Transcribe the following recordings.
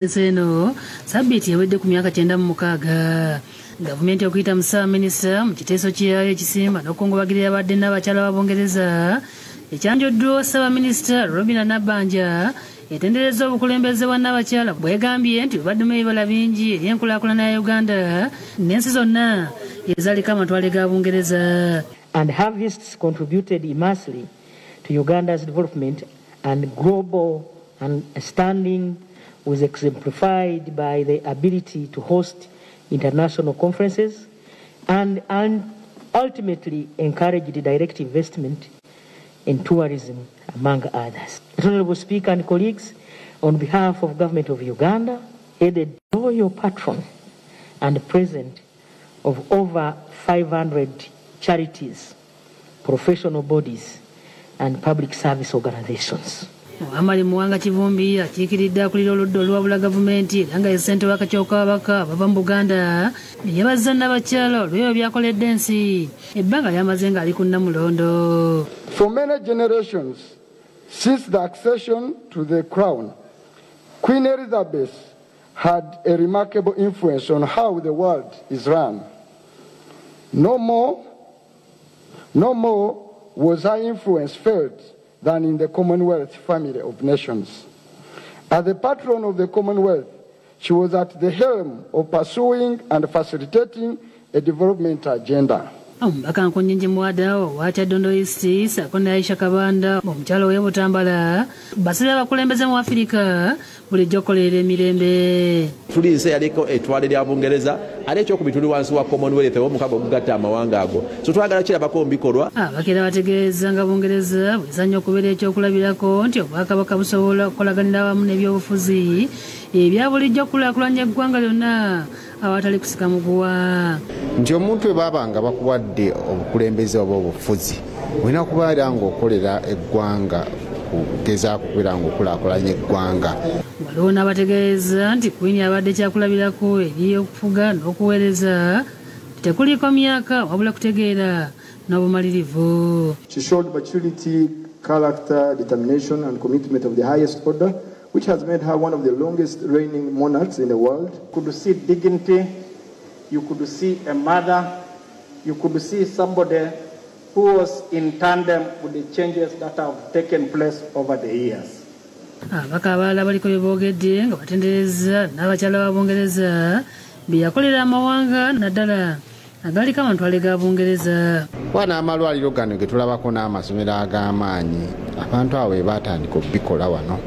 Zino sabiti yawedde ku myaka 96. Gavumenti okuyita Musa Minisita mu kiteeso kyayo ekisiima n'okukungubagirira abadde Nnabakyala wa Bungereza ekyanjoddwa Ssaabaminisita Robina Nabbanja etendereza obukulembeze bwa Nnabakyala bwegambye nti baddemu ebibala bingi eri enkulaakulana ya Uganda n'ensi zonna ezaliko amatwale ga Bungereza. And harvests contributed immensely to Uganda's development and global understanding was exemplified by the ability to host international conferences and ultimately encouraged direct investment in tourism, among others. Honorable Speaker and colleagues, on behalf of Government of Uganda, headed loyal patron and president of over 500 charities, professional bodies, and public service organizations. Amali Muwanga Kivumbi akiikiridde akulira oludda olwabula gavumenti era nga ye ssente w'akakiiko k'ababaka bava mu Buganda yabazza Nnabakyala olw'ebyo byakoledde ensi ebbanga lyamaze ng'ali ku Nnamulondo. For many generations since the accession to the crown, Queen Elizabeth had a remarkable influence on how the world is run. No more was her influence felt than in the Commonwealth family of nations. As the patron of the Commonwealth, she was at the helm of pursuing and facilitating a development agenda. Omubaka Nkunyingi Mwadawo wa Kyaddondo East ssaako ne Aisha Kabanda omukyala w'e Butambala basabye abakulembeze mu Afirika bulijjo okukolera emirembe. Tulinze yaliko ettwale lya Bungereza ali ekyokubi tuli wansi wa Commonwealth omukago ogugatta amawanga ago. So twagala kirabako mbikolwa. Abakera bategeeza nga Bungereza bwesanya okubeera ekyokulabirako nti Obwakabaka busobola okukolaganira awamu n'ebyobufuzi ebya bulijjo okukulaakulanya eggwanga lyonna awatali kusika muguwa. Nti omuntu we babanga bakuwadde obukulembeze oba obufuzi olina kubeera ng'okolera eggwanga kugezaako kubeera ng'okulaakulanya eggwanga. Waliwo n'abategeeza nti Queen abadde kyakulabirako eri okufuga n'okuweereza tekuliko myaka wabula kutegeera n'obumalirivu. She showed maturity, character, determination and commitment of the highest order, which has made her one of the longest reigning monarchs in the world. You could see dignity, you could see a mother, you could see somebody who was in tandem with the changes that have taken place over the years. Abaka abalala baliko bye boogedde nga batendereza Nnabakyala wa Bungereza bye yakolera amawanga naddala agaliko amantwale ga Bungereza. Wana amalwaliro gano ge tulabako n'amasomero ag'amaanyi abantu abo be baatandika okubikola wano.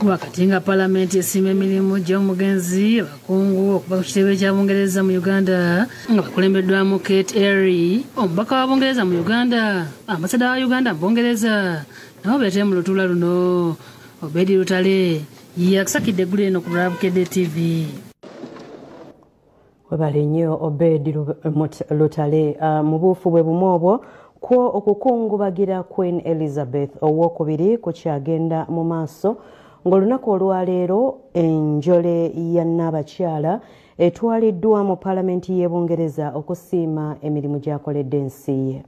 Wakati nga Paalamenti esiima emirimu gy'omugenzi abakungu okuva ku kitebe kya Bungereza mu Uganda nga bakulembeddwamu Kate Eri omubaka wa Bungereza mu Uganda, ambasada wa Uganda mu Bungereza nabo beetee mu lutuula luno. Obedi Lutale yakusakidde eggulu eno ku Bukedde TV. Webale nnyo Obedi Lutale. Mu buufu bwe bumu obwo kwo okukungubagira Queen Elizabeth owookubiri kukyagenda mu maaso ng'olunaku olwaleero enjole ya Nnabakyala etwaliddwa mu Paalamenti y'e Bungereza okusiima emirimu gy'akoledde ensi ye.